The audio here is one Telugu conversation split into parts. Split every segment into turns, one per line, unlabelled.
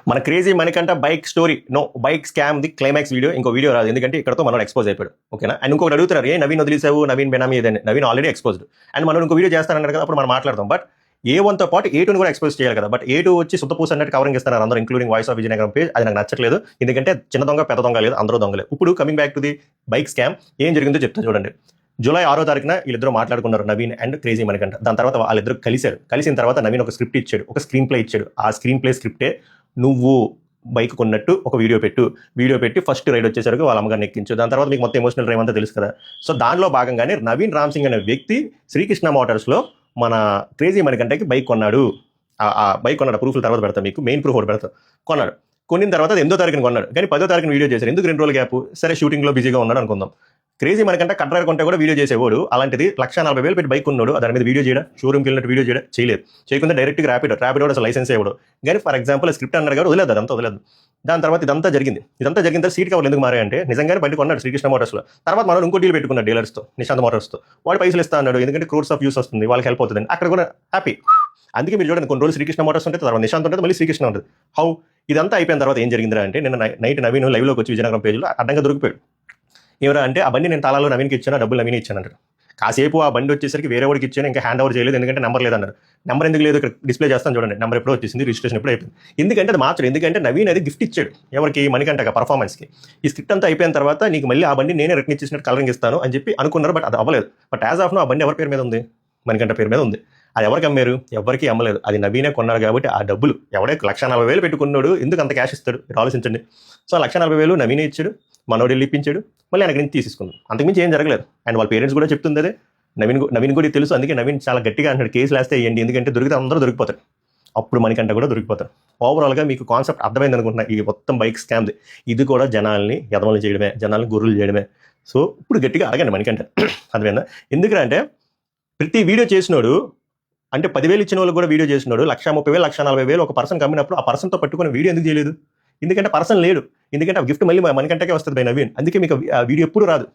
మన crazy Manikanta bike story bike scam the climax video ఇంకో వీడియో రాదు, ఎందుకంటే ఇక్కడతో మనం ఎక్స్పోజ్ అయిపోయాడు. ఓకేనా? అండ్ ఇంకొకటి అడుగుతారు, ఏ నవీన్ వదిలేసావు, నవీన్ బెనామీ ఏదని. Naveen already exposed. అండ్ మనం ఇంకో వీడియో చేస్తానన్నారు కదా, అప్పుడు మనం మాట్లాడతాం. బట్ A1తో పాటు A2ని కూడా ఎక్స్పోజ్ చేయాలి కదా. బట్ A2 వచ్చి సుత్తపూస అన్నట్టు కవరింగ్ ఇస్తున్నారు అందరూ, including voice of Vizianagaram page. అది నాకు నచ్చట్లేదు, ఎందుకంటే చిన్న దొంగ పెద్ద దొంగ లేదు, అందరూ దొంగలే. ఇప్పుడు coming back to the bike scam, ఏం జరిగిందో చెప్తా చూడండి. జూలై 6వ తారీఖున వీళ్ళిద్దరూ మాట్లాడుకున్నారు, నవీన్ అండ్ క్రేజీ మణికంఠ. దాని తర్వాత వాళ్ళిద్దరు కలిశారు. కలిసిన తర్వాత నవీన్ ఒక స్క్రిప్ట్ ఇచ్చాడు, ఒక స్క్రీన్ ప్లే ఇచ్చాడు. ఆ స్క్రీన్ ప్లే స్క్రిప్టే నువ్వు బైక్ కొన్నట్టు ఒక వీడియో పెట్టి ఫస్ట్ రైడ్ వచ్చేసరికి వాళ్ళ అమ్మగారిని ఎక్కించు. దాని తర్వాత మీకు మొత్తం ఎమోషనల్ డ్రైవ్ అంతా తెలుసు కదా. సో దానిలో భాగంగానే నవీన్ రామ్ సింగ్ అనే వ్యక్తి శ్రీకృష్ణ మోటార్స్లో మన క్రేజీ మణికంఠకి బైక్ కొన్నాడు. ఆ బైక్ కొన్నాడు, ప్రూఫ్ల తర్వాత పెడతాం మీకు, మెయిన్ ప్రూఫ్ ఒకటి పెడతాం. కొనిన తర్వాత 8వ తారీఖున కొన్నాడు, కానీ 10వ తారీఖున వీడియో చేశారు. ఎందుకు 2 రోజుల గ్యాప్? సరే, షూటింగ్లో బిజీగా ఉన్నాడు అనుకుందాం. క్రేజీ మణికంఠ కట్రారు కొంటే కూడా వీడియో చేసేవాడు. అలాంటిది 1,40,000 పెట్టి బైక్ ఉన్నాడు, దాని మీద వీడియో చేయడం, షోరూమ్కి వెళ్ళినట్టు వీడియో చేయలేదు. చేయకుండా డైరెక్ట్గా ర్యాపిడో అసలు లైసెన్స్ ఇవ్వడు. కానీ ఫర్ ఎగ్జాంపుల్ స్క్రిప్ట్ అన్నారు కాబట్టి వదిలేదు, అదంతా వదిలేదు. దాని తర్వాత ఇదంతా జరిగిన తర్వాత సీట్ కవర్లు ఎందుకు మారాయంటే, నిజంగానే బండి కొన్నాడు శ్రీకృష్ణ మోటార్స్లో. తర్వాత మనం ఇంకో డీల్ పెట్టుకున్నాడు డీలర్స్తో, నిశాంత్ మోటార్స్తో. వాడు పైసలు ఇస్తా అన్నాడు, ఎందుకంటే క్రోర్స్ ఆఫ్ యూస్ వస్తుంది, వాళ్ళకి హెల్ప్ అవుతుంది. అక్కడ కూడా హ్యాపీ. అందుకే మీరు చూడండి, కొన్ని రోజులు శ్రీకృష్ణ మోటార్స్ ఉంటుంది, తర్వాత నిశాంత్ ఉంటుంది, మళ్ళీ శ్రీకృష్ణ ఉంటుంది. హౌ ఇదంతా అయిపోయిన తర్వాత ఏం జరిగిందిరా అంటే, నిన్న నైట్ నవీన్ లైవ్లోకి వచ్చి విజయనగరం పేజ్లో అడ్డంగా దొరికిపోయాడు. ఎవరా అంటే, ఆ బండి నేను తాళాలు నవీన్కి ఇచ్చాను, డబ్బులు నవీన్ ఇచ్చాను అంటారు. కాసేపు ఆ బండి వచ్చేసరికి వేరే వాడికి ఇచ్చాను, ఇంకా హ్యాండ్ ఓవర్ చేయలేదు, ఎందుకంటే నెంబర్ లేదన్నారు. నెంబర్ ఎందుకు లేదు, ఇక్కడ డిస్ప్లే చేస్తాను చూడండి. నెంబర్ ఎప్పుడో వచ్చేసింది, రిజిస్ట్రేషన్ ఎప్పుడు అయిపోయింది. ఎందుకంటే అది మార్చడు, ఎందుకంటే నవీన్ అది గిఫ్ట్ ఇచ్చాడు ఎవరికి, మణికంఠగా పర్ఫార్మెన్స్కి. ఈ స్క్రిప్ట్ అంతా అయిపోయిన తర్వాత నీకు మళ్ళీ ఆ బండి నేనే రిటర్న్ ఇచ్చేసినట్టు కలరింగ్ ఇస్తాను అని చెప్పి అనుకున్నారు. బట్ అది అవ్వలేదు. బట్ యాజ్ ఆఫ్ నో ఆ బండి ఎవరి పేరు మీద ఉంది? మణికంఠ పేరు మీద ఉంది. అది ఎవరికి అమ్మారు? ఎవరికి అమ్మలేదు. అది నవీనే కొన్నాడు కాబట్టి ఆ డబ్బులు ఎవడే 1,40,000 పెట్టుకున్నాడు, ఎందుకు అంత క్యాష్ ఇస్తాడు? మీరు ఆలోచించండి. సో 1,40,000 నవీనే ఇచ్చాడు, మనోడు వెళ్ళి ఇప్పించాడు, మళ్ళీ ఆయనకి నుంచి తీసేసుకున్నాడు. అంతకుమించి ఏం జరగలేదు. అండ్ వాళ్ళ పేరెంట్స్ కూడా చెప్తుంది అదే. నవీన్ కూడా తెలుసు, అందుకే నవీన్ చాలా గట్టిగా అంటాడు, కేసులు వేస్తే వేయండి, ఎందుకంటే దొరికితే అందరూ దొరికిపోతారు. అప్పుడు మణికంఠ కూడా దొరికిపోతారు. ఓవరాల్గా మీకు కాన్సెప్ట్ అర్థమైంది అనుకుంటున్నా. ఈ మొత్తం బైక్ స్కామ్ది. ఇది కూడా జనాల్ని ఎదవలు చేయడమే, జనాల్ని గుర్రులు చేయడమే. సో ఇప్పుడు గట్టిగా అడగండి మణికంఠ, అర్థమైందా? ఎందుకంటే ప్రతి వీడియో చేసినోడు, అంటే 10,000 ఇచ్చిన వాళ్ళు కూడా వీడియో చేసినాడు, 1,30,000 1,40,000 ఒక పర్సన్ కమ్మినప్పుడు ఆ పర్సన్తో పట్టుకుని వీడియో ఎందుకు చేయలేదు? ఎందుకంటే పర్సన్ లేడు. ఎందుకంటే ఆ గిఫ్ట్ మళ్ళీ మణికంఠకే వస్తుంది బై నవీన్. అందుకే మీకు ఆ వీడియో ఎప్పుడు రాదు,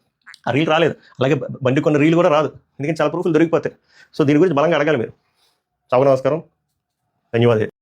ఆ రీల్ రాలేదు. అలాగే బండి కొన్న రీల్ కూడా రాదు, ఎందుకంటే చాలా ప్రూఫ్లు దొరికిపోతాయి. సో దీని గురించి బలంగా అడగాలి మీరు. చాలా నమస్కారం, ధన్యవాదాలు.